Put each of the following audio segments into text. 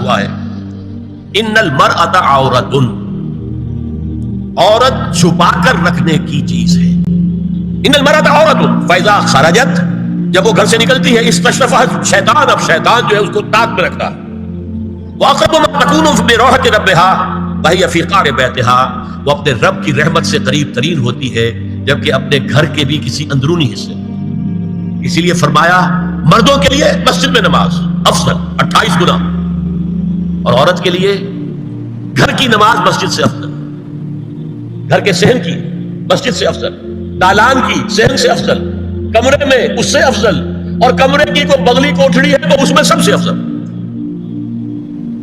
ہوا ہے ان المرأۃ عورۃ، عورت چھپا کر رکھنے کی چیز ہے. ان المرأۃ عورۃ فاذا خرجت، جب وہ گھر سے نکلتی ہے استشرفها شیطان، اب شیطان جو ہے اس کو تاک میں رکھتا ہے. واقرب ما تکون بروحۃ ربها وهي في قعر بیتها، وہ اپنے رب کی رحمت سے قریب ترین ہوتی ہے جبکہ اپنے گھر کے بھی کسی اندرونی حصے. اسی لیے فرمایا مردوں کے لیے مسجد میں نماز افضل 28 گنا، اور عورت کے لیے گھر کی نماز مسجد سے افضل، گھر کے صحن کی مسجد سے افضل، دالان کی صحن سے افضل، کمرے میں اس سے افضل، اور کمرے کی کوئی بغلی کوٹھڑی ہے تو اس میں سب سے افضل.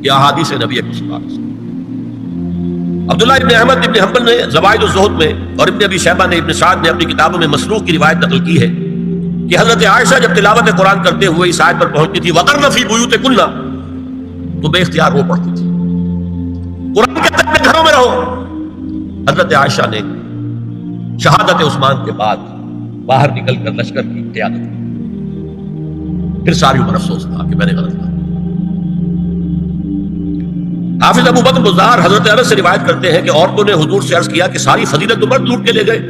یہ احادیث نبی صلی اللہ علیہ وسلم. عبداللہ ابن احمد ابن حنبل نے زوائد الزہد میں اور ابن ابی شیبہ نے ابن سعد نے اپنی کتابوں میں مسروق کی روایت نقل کی ہے کہ حضرت عائشہ جب تلاوت قرآن کرتے ہوئے اس آیت پر پہنچتی تھی وَقَرْنَ فِي بُيُوتِكُنَّ، تو بے اختیار وہ پڑھتی تھی قرآن کہتے ہیں گھروں میں رہو. حضرت عائشہ نے شہادت عثمان کے بعد باہر نکل کر لشکر کی قیادت کی. پھر ساری عمر افسوس تھا کہ میں نے غلط کہا. حافظ ابو بکر بزار حضرت انس سے روایت کرتے ہیں کہ عورتوں نے حضور سے عرض کیا کہ ساری فضیلت عمر لوٹ کے لے گئے،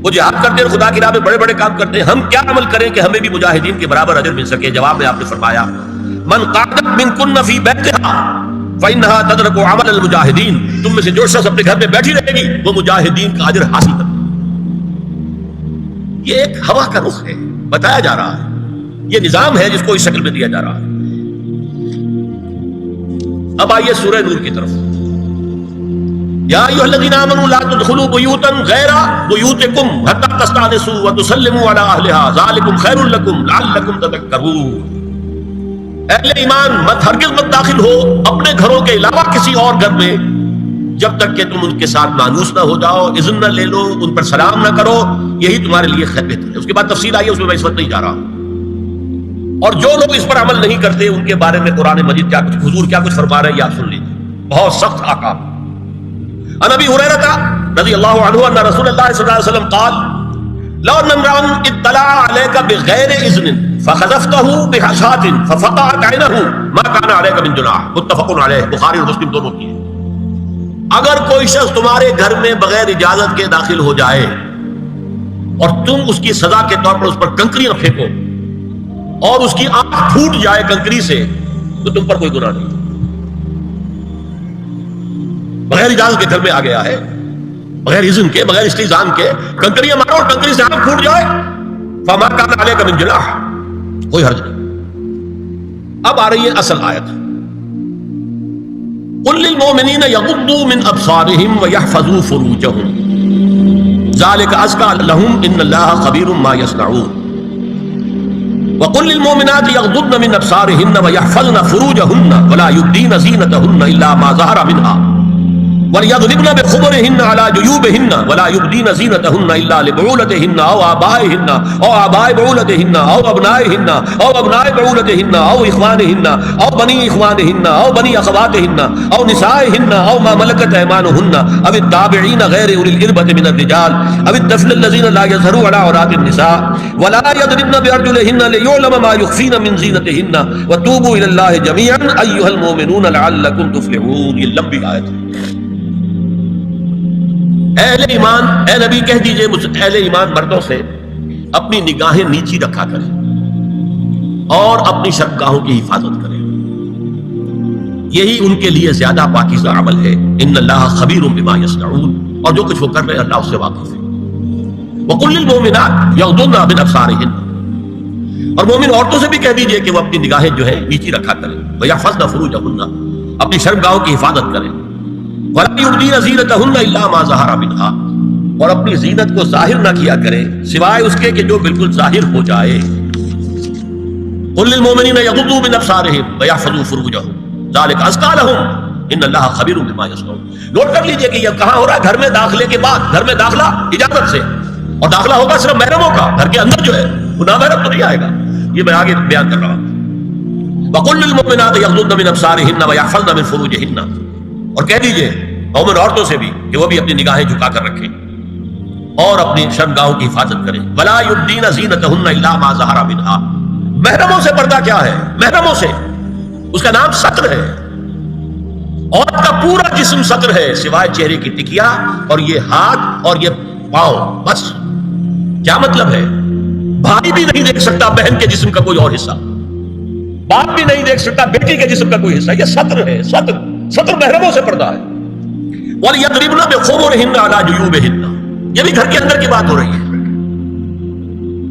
وہ جہاد کرتے ہیں، خدا کی راہ میں بڑے بڑے کام کرتے ہیں، ہم کیا عمل کریں کہ ہمیں بھی مجاہدین کے برابر اجر مل سکے؟ جواب میں آپ نے فرمایا من قعدت منکن فی بیتہا فانہا تدرک عمل المجاہدین، تم میں سے جو شخص اپنے گھر میں بیٹھی رہے گی وہ مجاہدین کا اجر حاصل کرے. یہ ایک ہوا کا رخ ہے، بتایا جا رہا ہے، یہ نظام ہے جس کو اس شکل میں دیا جا رہا ہے. اب آئیے سورہ نور کی طرف. یا ایھا الذین آمنوا لا تدخلوا بیوتا غیر بیوتکم حتی تستأنسوا وتسلموا علی اہلها ذلکم خیر لکم لعلکم تذکرون. اہل ایمان مت ہرگز مت داخل ہو اپنے گھروں کے علاوہ کسی اور گھر میں جب تک کہ تم ان کے ساتھ مانوس نہ ہو جاؤ، اذن نہ لے لو، ان پر سلام نہ کرو، یہی تمہارے لیے خیر بہتر ہے. اس کے بعد تفصیل آئی ہے، اس میں میں اس وقت نہیں جا رہا. اور جو لوگ اس پر عمل نہیں کرتے ان کے بارے میں قرآن مجید کیا کچھ حضور کیا کچھ فرما رہے ہیں، یہ آپ سن لیجیے. بہت سخت احکام. عن ابی ہریرہ رضی اللہ عنہ ان رسول اللہ صلی اللہ علیہ وسلم قال لو ان امرا اطلع عليك بغیر اذن فخذفته بحشاة ففقعت عینه ما كان عليك من جناح، متفق علیہ، بخاری اور مسلم دونوں کی ہے. اگر کوئی شخص تمہارے گھر میں بغیر اجازت کے داخل ہو جائے اور تم اس کی سزا کے طور پر اس پر کنکریاں پھینکو اور اس کی آنکھ پھوٹ جائے کنکری سے تو تم پر کوئی گناہ نہیں. بغیر اجازت کے گھر میں آ گیا ہے، بغیر اذن کے، بغیر استئذان کے کنکریاں مارو اور کنکری سے آنکھ پھوٹ جائے فما كان عليك من جناح، کوئی حرج نہیں. اب آ رہی ہے اصل آیت. قل للمؤمنین یغضوا من ابصارهم ويحفظوا فروجهم ذلك ازكى لهم ان الله خبير ما يصنعون. وقل للمؤمنات يغضضن من ابصارهن ويحفظن فروجهن ولا يبدين زينتهن الا ما ظهر منها وليضربن بخمرهن على جيوبهن ولا يبدين زينتهن الا لبعولتهن او آبائهن او آباء بعولتهن او ابنائهن او ابناء بعولتهن او اخوانهن او بني اخوانهن او بني اخواتهن او نسائهن او ما ملكت ايمانهن او التابعين غير اولي الاربة من الرجال او الطفل الذين لا يظهرون على عورات النساء ولا يضربن بارجلهن ليعلم ما يخفين من زينتهن وتوبوا الى الله جميعا ايها المؤمنون لعلكم تفلحون. یہ لمبی آیت ہے. اہل ایمان، اے نبی کہہ دیجئے اہل ایمان مردوں سے اپنی نگاہیں نیچی رکھا کریں اور اپنی شرمگاہوں کی حفاظت کریں، یہی ان کے لیے زیادہ پاکیزہ عمل ہے. ان اللہ خبیر بما یصنعون، اور جو کچھ وہ کر رہے ہیں اللہ اس سے واقف ہے. وقل للمؤمنات یغضضن من ابصارهن، اور مومن عورتوں سے بھی کہہ دیجئے کہ وہ اپنی نگاہیں جو ہے نیچی رکھا کریں. ویحفظن فروجهن، اپنی شرمگاہوں کی حفاظت کریں. وَلَا يُبْدِينَ زِينَتَهُنَّ إِلَّا مَا ظَهَرَ مِنْهَا، اور اپنی زینت کو ظاہر نہ کیا کریں سوائے اس کے کہ جو بالکل ظاہر ہو جائے. قُلْ لِلْمُؤْمِنِينَ يَغُضُّوا مِنْ أَبْصَارِهِمْ وَيَحْفَظُوا فُرُوجَهُمْ ذَلِكَ أَزْكَىٰ لَهُمْ إِنَّ اللَّهَ خَبِيرٌ بِمَا يَصْنَعُونَ. نوٹ کر لیجئے کہ یہ کہاں ہو رہا ہے؟ گھر میں داخلے کے بعد. گھر میں داخلہ اجازت سے، اور داخلہ ہوگا صرف محرموں کا. گھر کے اندر جو ہے وہ نامحرم تو نہیں آئے گا. یہ میں آگے بیان کر رہا ہوں. وَقُلْ لِلْمُؤْمِنَاتِ يَغْضُضْنَ مِنْ أَبْصَارِهِنَّ وَيَحْفَظْنَ مِنْ فُرُوجِهِنَّ، اور کہہ دیجئے مومن عورتوں سے بھی کہ وہ بھی اپنی نگاہیں جھکا کر رکھیں اور اپنی شرمگاہوں کی حفاظت کریں. ولا یبدین زینتہن الا ما ظہر منها. محرموں سے پردہ کیا ہے؟ محرموں سے اس کا نام ستر ہے. عورت کا پورا جسم سطر ہے سوائے چہرے کی ٹکیا اور یہ ہاتھ اور یہ پاؤں، بس۔ کیا مطلب ہے؟ بھائی بھی نہیں دیکھ سکتا بہن کے جسم کا کوئی اور حصہ، باپ بھی نہیں دیکھ سکتا بیٹی کے جسم کا کوئی حصہ، یہ سطر ہے، سطر محرموں سے پردہ ہے۔ وَلْيَضْرِبْنَ بِخُمُرِهِنَّ عَلَى جُيُوبِهِنَّ، یہ بھی گھر کے اندر کی بات ہو رہی ہے،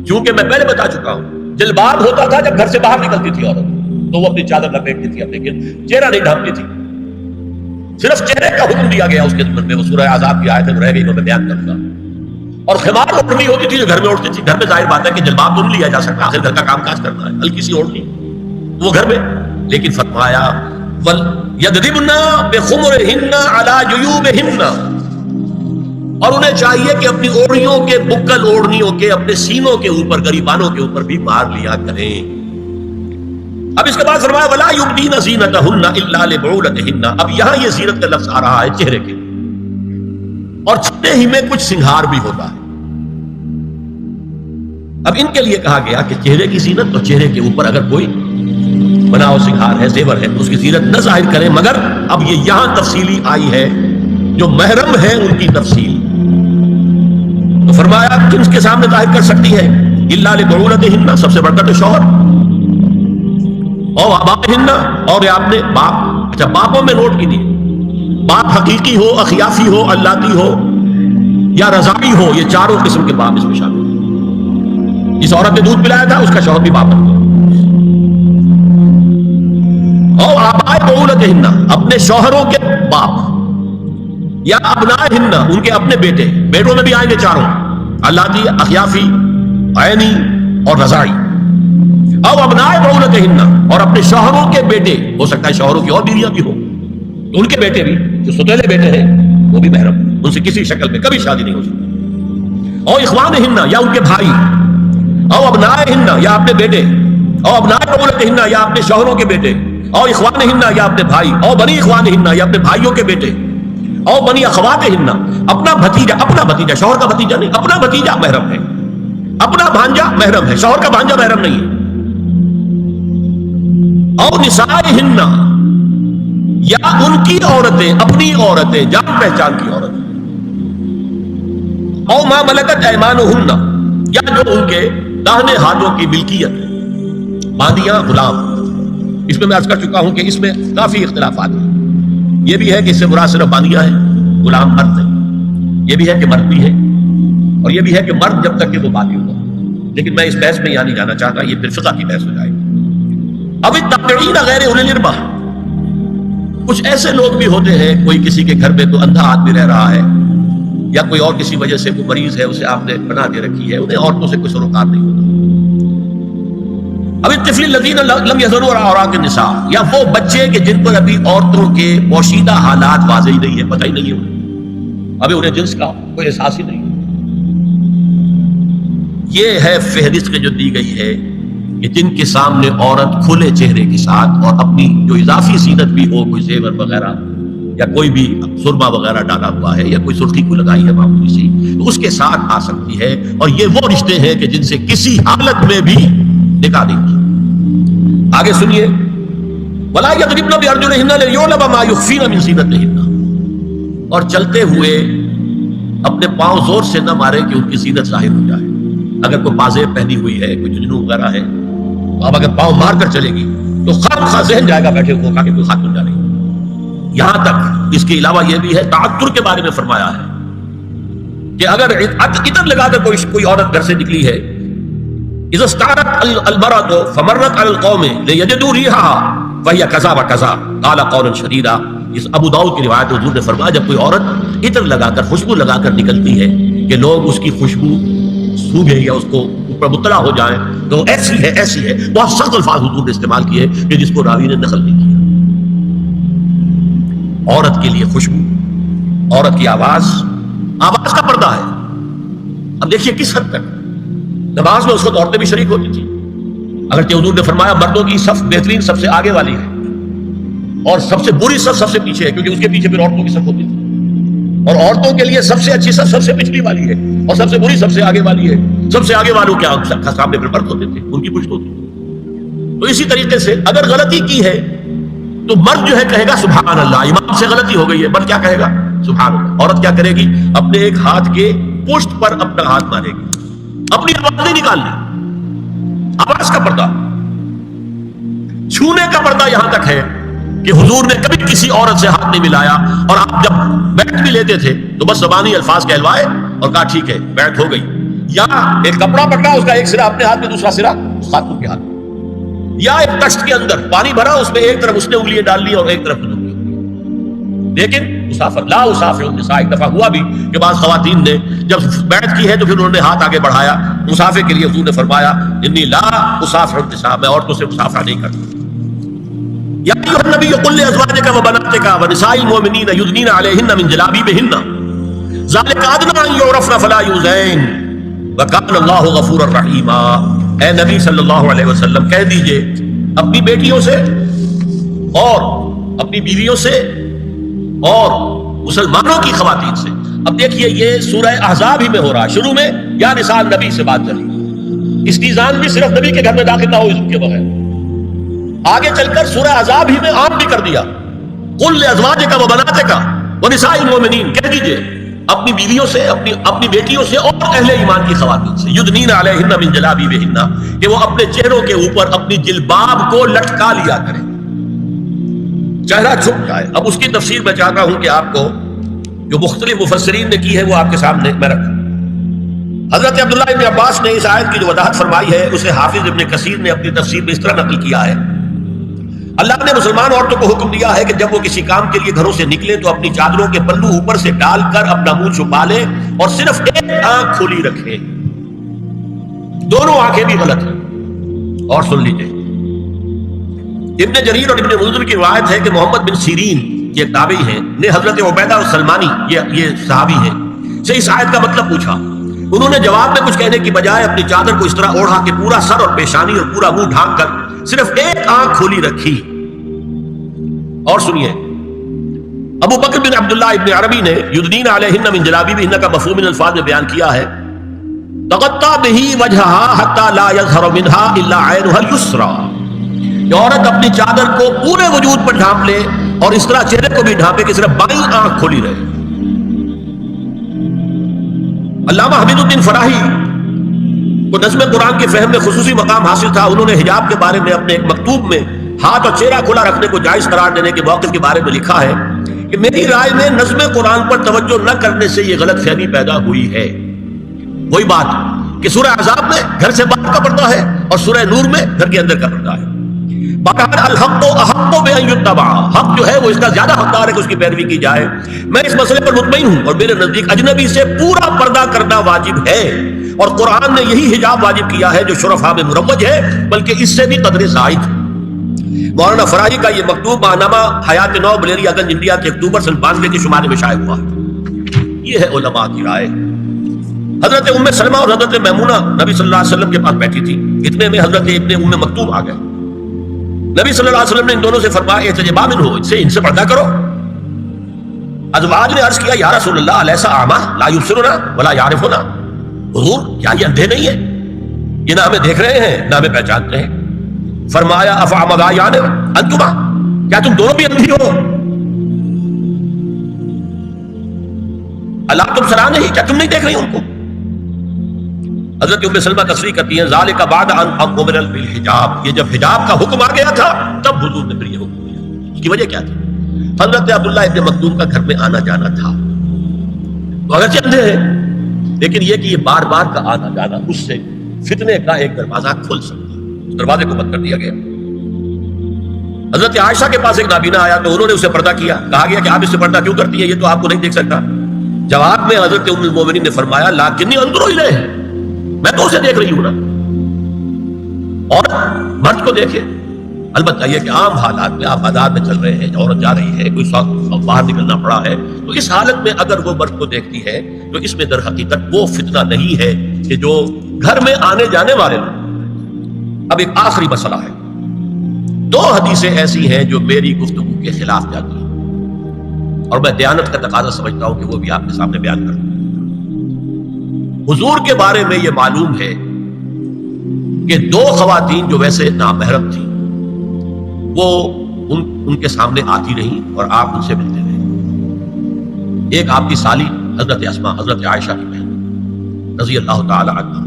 کیونکہ میں پہلے بتا چکا ہوں جلباب ہوتا تھا جب گھر سے باہر نکلتی تھی عورت تو وہ اپنی چادر لپیٹتی تھی، لیکن چہرہ نہیں ڈھانپتی تھی، صرف چہرے کا حکم دیا گیا اس کے ضمن میں۔ وہ سورہ احزاب کی آیت میں رہ گئی تو میں بیان کروں گا۔ اور خمار اوڑھنی ہوتی تھی جو گھر میں اوڑھتی تھی، گھر میں ظاہر بات ہے کہ جلباب تو نہیں لیا جا سکتا، آخر گھر کا کام کاج کرنا ہے، ہلکی سی اوڑھنی وہ گھر میں، لیکن فرمایا وَلْيَضْرِبْنَ بِخُمُرِهِنَّ عَلَى جُيُوبِهِنَّ، اور انہیں چاہیے کہ اپنی اوڑھیوں کے، بکل اوڑھنیوں کے، اپنے سینوں کے اوپر، گریبانوں کے اوپر بھی مار لیا کریں۔ اب اس کے بعد فرمایا وَلَا يُبْدِينَ زِينَتَهُنَّ إِلَّا لِبُعُولَتِهِنَّ، اب یہاں یہ زینت کا لفظ آ رہا ہے چہرے کے، اور چہرے ہی میں کچھ سنگھار بھی ہوتا ہے۔ اب ان کے لیے کہا گیا کہ چہرے کی زینت، تو چہرے کے اوپر اگر کوئی بناؤ سنگھار ہے، زیور ہے، تو اس کی زینت نہ ظاہر کریں، مگر اب یہ یہاں تفصیلی آئی ہے جو محرم ہے ان کی تفصیل، تو فرمایا جن کے سامنے ظاہر کر سکتی ہے الا لبعولتہن، سب سے بڑھ کر تو شوہر، اور آبائہن، اور اپنے باپ۔ اچھا باپوں میں نوٹ کیجیے، باپ حقیقی ہو، اخیافی ہو، اللاتی ہو یا رضاعی ہو، یہ چاروں قسم کے باپ اس میں شامل ہیں۔ جس عورت نے دودھ پلایا تھا اس کا شوہر بھی باپ ہے۔ اور آبائے بعولتہن، اپنے شوہروں کے باپ، یا ابنائہن، ان کے اپنے بیٹے، بیٹوں میں بھی آئیں گے چاروں، اللاتی، اخیافی، عینی اور رضاعی۔ او ابنائے بعولتہن، اور اپنے شوہروں کے بیٹے، ہو سکتا ہے شوہروں کی اور بیویاں بھی ہوں تو ان کے بیٹے بھی، جو ستیلے بیٹے ہیں وہ بھی محرم، ان سے کسی شکل میں کبھی شادی نہیں ہو سکتی۔ او اخوانہن، یا ان کے بھائی، او ابنائہن، یا اپنے بیٹے، او ابنائے بعولتہن، یا اپنے شوہروں کے بیٹے، او اخوانہن، یا اپنے بھائی، او بنی اخوانہن، یا اپنے بھائیوں کے بیٹے، او بنی اخواتہن، اپنا بھتیجا، شوہر کا بھتیجا نہیں، اپنا بھتیجا محرم ہے، اپنا بھانجا محرم ہے، شوہر کا بھانجا محرم نہیں ہے۔ او نسائہن، یا ان کی عورتیں، اپنی عورتیں، جان پہچان کی عورتیں، او ما ملکت ایمانہن، یا جو ان کے داہنے ہاتھوں کی ملکیت ہے، باندیاں، غلام۔ اس میں عرض کر چکا ہوں کہ اس میں کافی اختلافات ہیں، یہ بھی ہے کہ اس سے مراد صرف باندیاں ہیں، غلام مرد ہے، یہ بھی ہے کہ مرد بھی ہے، اور یہ بھی ہے کہ مرد جب تک کہ وہ باندی ہوگا، لیکن میں اس بحث میں یہاں نہیں جانا چاہتا، یہ پھر فقہ کی بحث ہو جائے گی۔ اب التابعین غیر اولی الارباح، کچھ ایسے لوگ بھی ہوتے ہیں، کوئی کسی کے گھر میں تو اندھا آدمی رہ رہا ہے، یا کوئی اور کسی وجہ سے کوئی مریض ہے، اسے آپ نے پناہ دے رکھی ہے، انہیں عورتوں سے کوئی سروکار نہیں ہوتا۔ اب الطفل الذین لم یظہروا علی عورات النساء، یا وہ بچے کہ جن پر ابھی عورتوں کے پوشیدہ حالات واضح ہی نہیں ہے، پتہ ہی نہیں ہے، ابھی انہیں جنس کا کوئی احساس ہی نہیں۔ یہ ہے فہرست جو دی گئی ہے کہ جن کے سامنے عورت کھلے چہرے کے ساتھ اور اپنی جو اضافی زینت بھی ہو، کوئی زیور وغیرہ یا کوئی بھی سرما وغیرہ ڈالا ہوا ہے یا کوئی سرخی کو لگائی ہے معمولی سی، تو اس کے ساتھ آ سکتی ہے، اور یہ وہ رشتے ہیں کہ جن سے کسی حالت میں بھی نکاح نہیں کی۔ آگے سنیے، وَلَا يَضْرِبْنَ بِأَرْجُلِهِنَّ لِيُعْلَمَ مَا يُخْفِينَ مِنْ زِينَتِهِنَّ، اور چلتے ہوئے اپنے پاؤں زور سے نہ مارے کہ ان کی زینت ظاہر ہو جائے۔ اگر کوئی پازیب پہنی ہوئی ہے، کوئی جنو وغیرہ ہے، تو اب اگر پاؤں مار کر چلے گی تو خواہ ذہن جائے گا بیٹھے ہوئے کہ کوئی خاتون جا رہی ہے۔ یہاں تک اس کے علاوہ یہ بھی ہے، تعطر کے بارے میں فرمایا ہے کہ اگر عطر لگا کر کوئی عورت گھر سے نکلی ہے، اذا استعارت المرأة فمرت على القوم ليجدوا ريحها فهي كذا وكذا قال قولا شديدا۔ اس ابو داؤد کی روایت حضور نے فرمایا جب کوئی عورت عطر لگا کر، خوشبو لگا کر نکلتی ہے کہ لوگ اس کی خوشبو سوگے یا اس کو اوپر مطلع ہو جائیں تو ایسی ہے ایسی ہے، بہت سخت الفاظ حضور نے استعمال کیے کہ جس کو راوی نے نقل نہیں کیا۔ عورت کے لیے خوشبو، عورت کی آواز کا پردہ ہے۔ اب دیکھیے کس حد تک نماز میں اس وقت عورتیں بھی شریک ہوتی تھی، اگرچہ حضور نے فرمایا مردوں کی صف بہترین سب سے آگے والی ہے اور سب سے بری صف سب سے پیچھے ہے، کیونکہ اس کے پیچھے پھر عورتوں کی صف ہوتی تھی، اور عورتوں کے لیے سب سے اچھی صف سب سے پچھلی والی ہے اور سب سے بری سب سے آگے والی ہے۔ سب سے آگے والوں کے سامنے پھر مرد ہوتے تھے، ان کی پشت ہوتی تھی۔ تو اسی طریقے سے اگر غلطی کی ہے تو مرد جو ہے کہے گا سبحان اللہ، امام سے غلطی ہو گئی ہے، مرد کیا کہے گا؟ سبحان اللہ۔ عورت کیا کرے گی؟ اپنے ایک ہاتھ کے پشت پر اپنا ہاتھ مارے گی، اپنی آواز نہیں نکالنی، آواز کا پردہ، چھونے کا پردہ یہاں تک ہے کہ حضور نے کبھی کسی عورت سے ہاتھ نہیں ملایا، اور آپ جب بیعت بھی لیتے تھے تو بس زبانی الفاظ کہلوائے اور کہا ٹھیک ہے بیعت ہو گئی، یا ایک کپڑا پکڑا، اس کا ایک سرا اپنے ہاتھ میں دوسرا سرا اس خاتون کے ہاتھ میں، یا ایک کشت کے اندر پانی بھرا، اس میں ایک طرف اس نے انگلیاں ڈال لی اور ایک طرف حضور کی انگلیاں۔ لیکن مسافر لا اسافر النساء، ایک دفعہ ہوا بھی کہ بعض خواتین نے جب بیعت کی ہے تو پھر انہوں نے ہاتھ آگے بڑھایا مسافر کے لیے، حضور نے فرمایا انی لا اسافر النساء، میں عورتوں سے مسافرہ نہیں کرتا۔ یا ایھا النبی قل لازواجک وبناتک ونساء المؤمنین یدنین علیہن من جلابیبہن ذلک ادنی ان یعرفن فلا یؤذین وکان اللہ غفورا رحیما۔ اے نبی صلی اللہ علیہ وسلم کہہ دیجئے اپنی بیٹیوں سے اور اپنی بیویوں سے اور مسلمانوں کی خواتین سے۔ اب دیکھیے یہ سورہ احزاب ہی میں ہو رہا ہے، شروع میں یا نساء النبی سے بات چلی، استئذان بھی صرف نبی کے گھر میں داخل نہ ہو اس کے بغیر، آگے چل کر سورہ احزاب ہی میں عام بھی کر دیا، قل لازواجک وبناتک ونساء المؤمنین، کہہ دیجئے اپنی بیویوں سے، اپنی بیٹیوں سے اور اہل ایمان کی خواتین سے، یدنین علیہن من جلابیبہن، کہ وہ اپنے چہروں کے اوپر اپنی جلباب کو لٹکا لیا کریں، چہرہ چھپ جائے۔ اب اس کی تفسیر میں چاہتا ہوں کہ آپ کو جو مختلف مفسرین نے کی ہے وہ آپ کے سامنے میں رکھوں۔ حضرت عبداللہ ابن عباس نے اس آیت کی جو وضاحت فرمائی ہے اسے حافظ ابن کثیر نے اپنی تفسیر میں اس طرح نقل کیا ہے، اللہ نے مسلمان عورتوں کو حکم دیا ہے کہ جب وہ کسی کام کے لیے گھروں سے نکلے تو اپنی چادروں کے پلو اوپر سے ڈال کر اپنا منہ چھپا لے اور صرف ایک آنکھ کھلی رکھے، دونوں آنکھیں بھی غلط ہیں۔ اور سن لیجیے، ابن جریر اور ابن منذر کی روایت ہے کہ محمد بن سیرین یہ ایک تابعی ہیں نے حضرت عبیدہ السلمانی یہ صحابی ہیں سے اس آیت کا مطلب پوچھا، انہوں نے جواب میں کچھ کہنے کی بجائے اپنی چادر کو اس طرح اوڑھا کہ پورا سر اور پیشانی اور پورا منہ ڈھانک کر صرف ایک آنکھ کھولی رکھی۔ اور سنیے، ابو بکر بن عبداللہ ابن عربی نے یدنین علیہن من جلابیبہن کا مفہوم من الفاظ میں بیان کیا ہے، تغطی بہ وجہہا حتی لا یظہر منہا الا عینہا الیسریٰ، کہ عورت اپنی چادر کو پورے وجود پر ڈھانپ لے اور اس طرح چہرے کو بھی ڈھانپے کہ صرف بائیں آنکھ کھولی رہے۔ علامہ حمید الدین فراہی کو نظم قرآن کے فہم میں خصوصی مقام حاصل تھا، انہوں نے حجاب کے بارے میں اپنے ایک مکتوب میں ہاتھ اور چہرہ کھلا رکھنے کو جائز قرار دینے کے موقف کے بارے میں لکھا ہے کہ میری رائے میں نظم قرآن پر توجہ نہ کرنے سے یہ غلط فہمی پیدا ہوئی ہے۔ وہی بات کہ سورہ احزاب میں گھر سے باہر کا پردہ ہے اور سورہ نور میں گھر کے اندر کا پردہ ہے۔ بہرحال الحق احق بان یتبع، حق جو ہے وہ اس کا زیادہ حقدار ہے کہ اس کی پیروی کی جائے۔ میں اس مسئلے پر مطمئن ہوں اور میرے نزدیک اجنبی سے پورا پردہ کرنا واجب ہے، اور قرآن نے یہی حجاب واجب کیا ہے جو شرفاء میں مروج ہے، بلکہ اس سے بھی قدر زائد۔ مولانا فراہی کا یہ مکتوب ماہنامہ حیات نو بلیریا گنج انڈیا کے اکتوبر 92 کے شمارے میں شائع ہوا ہے۔ یہ ہے علماء کی رائے۔ حضرت ام سلمہ اور حضرت میمونہ نبی صلی اللہ علیہ وسلم کے پاس بیٹھی تھی، اتنے میں حضرت ابن ام مکتوم آ گئے۔ نبی صلی اللہ علیہ وسلم نے ان دونوں سے فرمایا احتجبا منہ، ان سے پردہ کرو۔ ازواج نے عرض کیا یا رسول اللہ الیس اعمی لا یبصرنا ولا یعرفنا، حضور کیا یہ اندھے نہیں ہیں، یہ نہ ہمیں دیکھ رہے ہیں نہ ہمیں پہچانتے ہیں؟ فرمایا افعمدایان انتما، کیا تم دونوں بھی اندھی ہو؟ اللہ تم سرا نہیں، کیا تم نہیں دیکھ رہی ان کو؟ حضرت ام سلمہ تصریح کرتی ہیں ذالک بعد ان امر بالحجاب، یہ جب حجاب کا حکم آ گیا تھا تب حضور نے پھر یہ حکم دیا۔ اس کی وجہ کیا تھی؟ حضرت عبداللہ ابن مکتوم کا گھر میں آنا جانا تھا، تو اگرچہ اندھے ہیں لیکن یہ کہ یہ بار بار کا آنا جانا اس سے فتنے کا ایک دروازہ کھل سکتا ہے، اس دروازے کو بند کر دیا گیا۔ حضرت عائشہ کے پاس ایک نابینا آیا تو انہوں نے اسے پردہ کیا، کہا گیا کہ آپ اس سے پردہ کیوں کرتی ہیں، یہ تو آپ کو نہیں دیکھ سکتا۔ جواب میں حضرت ام المومنین نے فرمایا لاکنی انظر الیہ، میں تو اسے دیکھ رہی ہوں نا، اور مرد کو دیکھے۔ البتہ یہ کہ عام حالات میں آپ بازار میں چل رہے ہیں، عورت جا رہی ہے، کوئی باہر نکلنا پڑا ہے، تو اس حالت میں اگر وہ مرد کو دیکھتی ہے تو اس میں در حقیقت وہ فتنہ نہیں ہے کہ جو گھر میں آنے جانے والے لوگ۔ اب ایک آخری مسئلہ ہے، دو حدیثیں ایسی ہیں جو میری گفتگو کے خلاف جاتی ہیں اور میں دیانت کا تقاضا سمجھتا ہوں کہ وہ بھی آپ کے سامنے بیان کروں۔ حضور کے بارے میں یہ معلوم ہے کہ دو خواتین جو ویسے نامحرم تھیں وہ ان کے سامنے آتی رہی اور آپ ان سے ملتے رہے۔ ایک آپ کی سالی حضرت اسماء، حضرت عائشہ کی بہن رضی اللہ تعالی عنہ،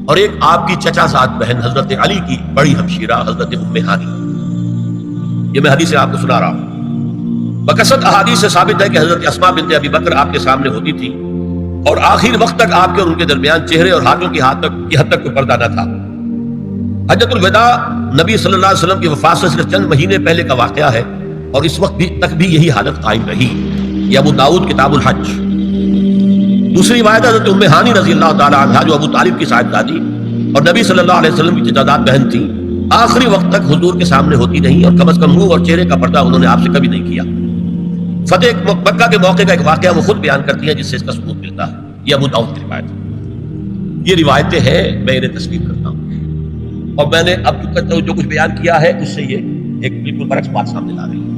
اور ایک آپ کی چچا زاد بہن حضرت علی کی بڑی ہمشیرہ حضرت ام ہانی۔ یہ میں حدیث آپ کو سنا رہا ہوں۔ بکثرت احادیث سے ثابت ہے کہ حضرت اسماء بنت ابی بکر آپ کے سامنے ہوتی تھی اور آخر وقت تک آپ کے اور ان کے درمیان چہرے اور ہاتھوں کی حد تک کوئی پردہ نہ تھا۔ حجۃ الوداع نبی صلی اللہ علیہ وسلم کی وفات سے صرف چند مہینے پہلے کا واقعہ ہے اور اس وقت تک بھی یہی حالت قائم رہی۔ یہ ابو داؤد کتاب الحج۔ دوسری روایت حضرت ام ہانی رضی اللہ تعالی عنہا جو ابو طالب کی صاحبزادی اور نبی صلی اللہ علیہ وسلم کی چچا زاد بہن تھی، آخری وقت تک حضور کے سامنے ہوتی نہیں اور کم از کم منہ اور چہرے کا پردہ انہوں نے آپ سے کبھی نہیں کیا۔ فتح مکہ کے موقع کا ایک واقعہ وہ خود بیان کرتی ہیں جس سے اس کا ثبوت ملتا ہے۔ یہ ابو داؤد کی روایت ہے۔ یہ روایتیں ہیں، میں انہیں تسلیم کرتا ہوں اور میں نے اب جو کچھ بیان کیا ہے اس سے یہ ایک بالکل برعکس بات سامنے لا رہی ہے۔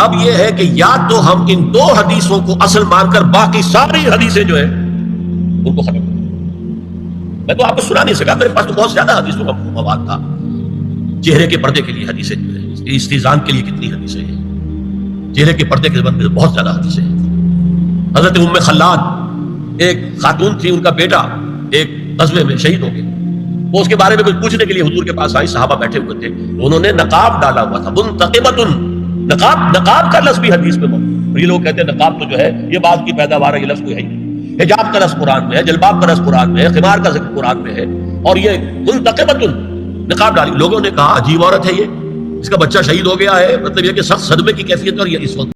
اب یہ ہے کہ یا تو ہم ان دو حدیثوں کو اصل مان کر باقی ساری حدیثیں جو ہیں ان کو ختم کریں۔ میں تو آپ کو سنا نہیں سکا، میرے پاس تو بہت زیادہ حدیثوں کا مواد تھا۔ چہرے کے پردے کے لیے حدیثیں جو ہیں، استیزان کے لیے کتنی حدیثیں ہیں، چہرے کے پردے کے بارے میں بہت زیادہ حدیثیں ہیں۔ حضرت ام خلاد ایک خاتون تھی، ان کا بیٹا ایک غزوے میں شہید ہو گیا، وہ اس کے بارے میں کچھ پوچھنے کے لیے حضور کے پاس آئی، صحابہ بیٹھے ہوئے تھے، انہوں نے نقاب ڈالا ہوا تھا، منتقبۃ، نقاب کا لفظ بھی حدیث میں موجود ہے۔ یہ لوگ کہتے ہیں نقاب تو جو ہے یہ بعد کی پیداوار ہے، یہ لفظ کوئی ہے نہیں۔ حجاب کا لفظ قرآن میں ہے، جلباب کا لفظ قرآن میں ہے، خمار کا ذکر قرآن میں ہے، اور یہ منتقبۃ، نقاب ڈالی۔ لوگوں نے کہا عجیب عورت ہے یہ، اس کا بچہ شہید ہو گیا ہے، مطلب یہ کہ سخت صدمے کی کیفیت اور یہ اس وقت